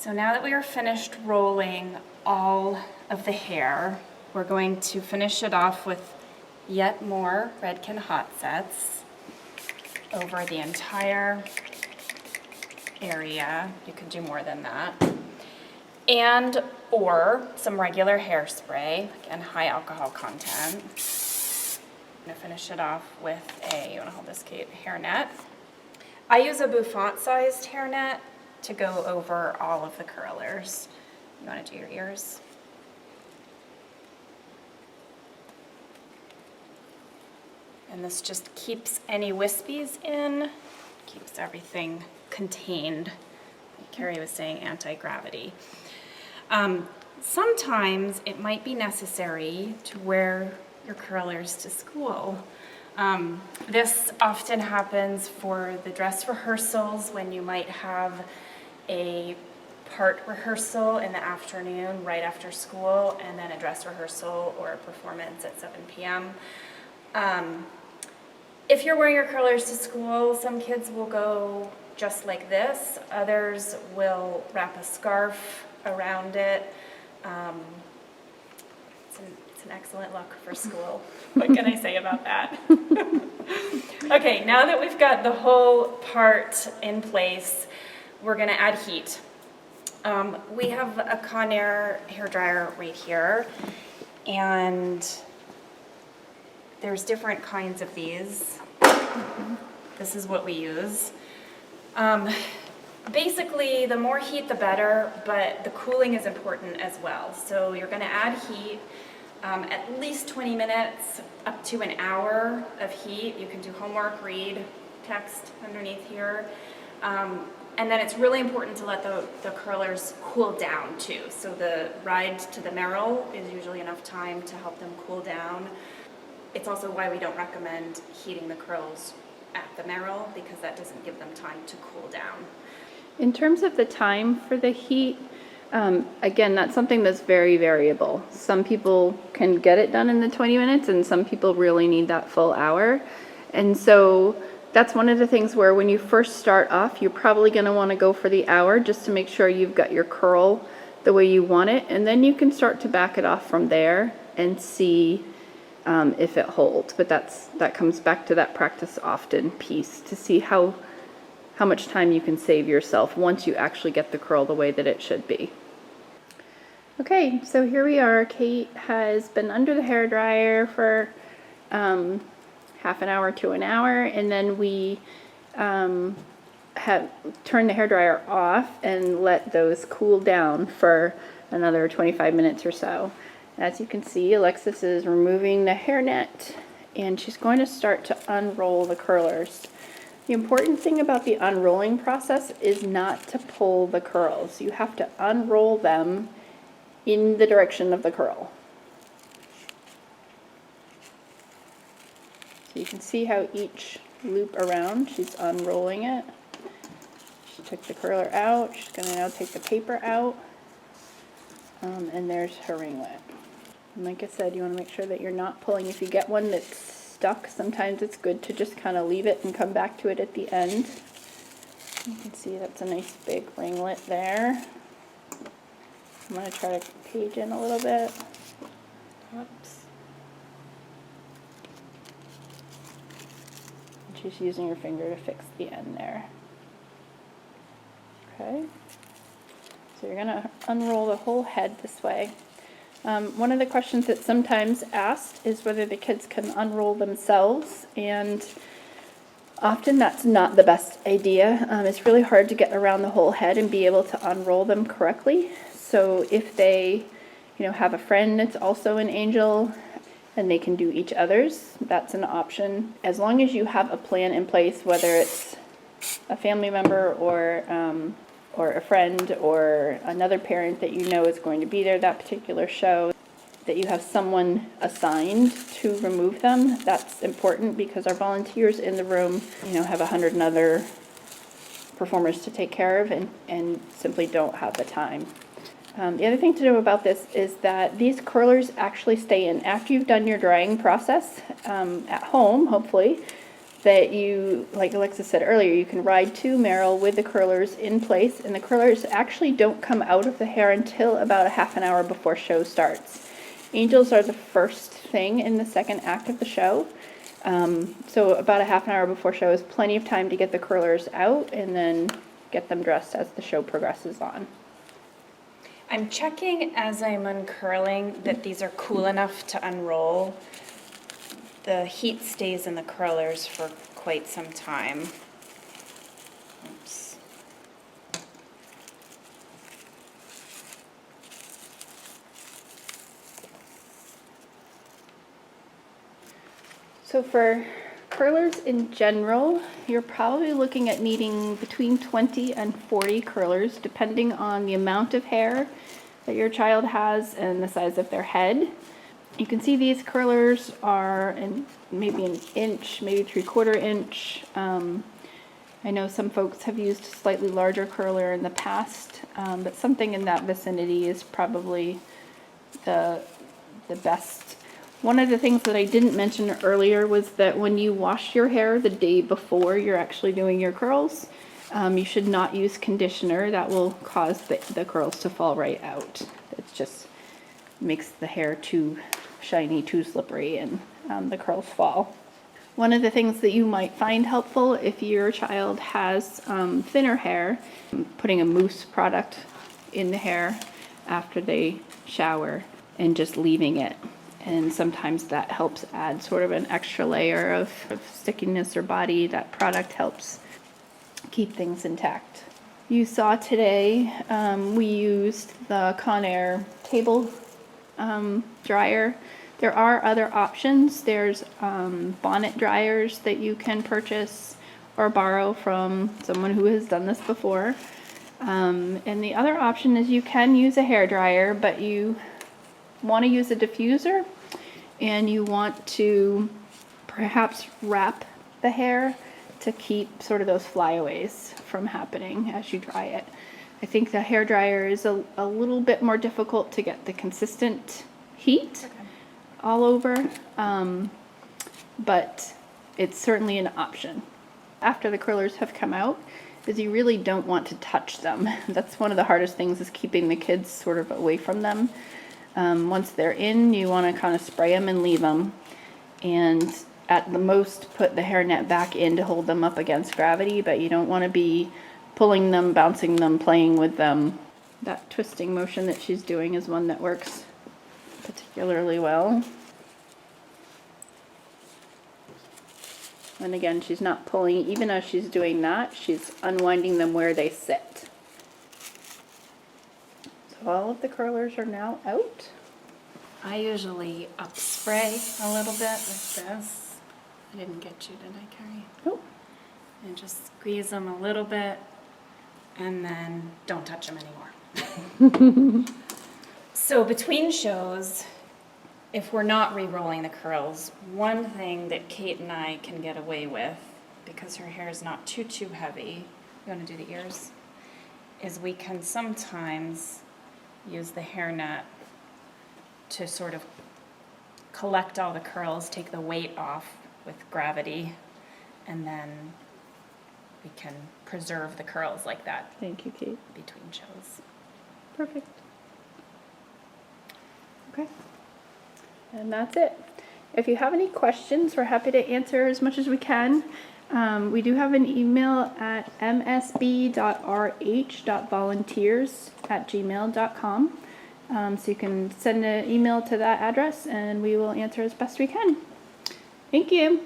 So now that we are finished rolling all of the hair, we're going to finish it off with yet more Redken hot sets over the entire area. You could do more than that. And or some regular hairspray, again, high alcohol content. I'm gonna finish it off with you wanna hold this, Kate, hairnet. I use a bouffant-sized hairnet to go over all of the curlers. You wanna do your ears? And this just keeps any wispies in, keeps everything contained. Like Carrie was saying, anti-gravity. Sometimes it might be necessary to wear your curlers to school. This often happens for the dress rehearsals when you might have a part rehearsal in the afternoon right after school and then a dress rehearsal or a performance at 7 p.m. If you're wearing your curlers to school, some kids will go just like this. Others will wrap a scarf around it. It's an excellent look for school. What can I say about that? Okay, now that we've got the whole part in place, we're gonna add heat. We have a Conair hairdryer right here, and there's different kinds of these. This is what we use. Basically, the more heat, the better, but the cooling is important as well. So you're gonna add heat, at least 20 minutes, up to an hour of heat. You can do homework, read, text underneath here. And then it's really important to let the curlers cool down too. So the ride to the Merrill is usually enough time to help them cool down. It's also why we don't recommend heating the curls at the Merrill, because that doesn't give them time to cool down. In terms of the time for the heat, again, that's something that's very variable. Some people can get it done in the 20 minutes and some people really need that full hour. And so that's one of the things where when you first start off, you're probably going to want to go for the hour just to make sure you've got your curl the way you want it. And then you can start to back it off from there and see if it holds. But that comes back to that practice often piece to see how much time you can save yourself once you actually get the curl the way that it should be. Okay, so here we are. Kate has been under the hairdryer for half an hour to an hour, and then we have turned the hairdryer off and let those cool down for another 25 minutes or so. As you can see, Alexis is removing the hairnet, and she's going to start to unroll the curlers. The important thing about the unrolling process is not to pull the curls. You have to unroll them in the direction of the curl. So you can see how each loop around, she's unrolling it. She took the curler out. She's going to now take the paper out. And there's her ringlet. And like I said, you want to make sure that you're not pulling. If you get one that's stuck, sometimes it's good to just kind of leave it and come back to it at the end. You can see that's a nice big ringlet there. I'm going to try to page in a little bit. Whoops. And she's using her finger to fix the end there. Okay. So you're going to unroll the whole head this way. One of the questions that's sometimes asked is whether the kids can unroll themselves, and often that's not the best idea. It's really hard to get around the whole head and be able to unroll them correctly. So if they, have a friend that's also an angel and they can do each other's, that's an option. As long as you have a plan in place, whether it's a family member or a friend or another parent that you know is going to be there that particular show, that you have someone assigned to remove them. That's important because our volunteers in the room, have 100 other performers to take care of and simply don't have the time. The other thing to know about this is that these curlers actually stay in after you've done your drying process at home, hopefully. that you, like Alexa said earlier, you can ride to Merrill with the curlers in place, and the curlers actually don't come out of the hair until about a half an hour before show starts. Angels are the first thing in the second act of the show. So about a half an hour before show is plenty of time to get the curlers out and then get them dressed as the show progresses on. I'm checking as I'm uncurling that these are cool enough to unroll. The heat stays in the curlers for quite some time. Oops. So for curlers in general, you're probably looking at needing between 20 and 40 curlers, depending on the amount of hair that your child has and the size of their head. You can see these curlers are in maybe an inch, maybe 3/4 inch. I know some folks have used a slightly larger curler in the past, but something in that vicinity is probably the best. One of the things that I didn't mention earlier was that when you wash your hair the day before you're actually doing your curls, you should not use conditioner. That will cause the curls to fall right out. It just makes the hair too shiny, too slippery, and the curls fall. One of the things that you might find helpful if your child has thinner hair, putting a mousse product in the hair after they shower and just leaving it. And sometimes that helps add sort of an extra layer of stickiness or body. That product helps keep things intact. You saw today we used the Conair table dryer. There are other options. There's bonnet dryers that you can purchase or borrow from someone who has done this before. And the other option is you can use a hair dryer, but you want to use a diffuser and you want to perhaps wrap the hair to keep sort of those flyaways from happening as you dry it. I think the hair dryer is a little bit more difficult to get the consistent heat all over, but it's certainly an option. After the curlers have come out, is you really don't want to touch them. That's one of the hardest things, is keeping the kids sort of away from them. Once they're in, you want to kind of spray them and leave them, and at the most put the hairnet back in to hold them up against gravity, but you don't want to be pulling them, bouncing them, playing with them. That twisting motion that she's doing is one that works particularly well. And again, she's not pulling, even as she's doing that, she's unwinding them where they sit. So all of the curlers are now out. I usually up spray a little bit like this. I didn't get you, did I, Carrie? Oh. And just squeeze them a little bit and then don't touch them anymore. So between shows, if we're not re-rolling the curls, one thing that Kate and I can get away with, because her hair is not too heavy, you want to do the ears, is we can sometimes use the hairnet to sort of collect all the curls, take the weight off with gravity, and then we can preserve the curls like that. Thank you, Kate. Between shows. Perfect. Okay. And that's it. If you have any questions, we're happy to answer as much as we can. We do have an email at msb.rh.volunteers@gmail.com. So you can send an email to that address and we will answer as best we can. Thank you.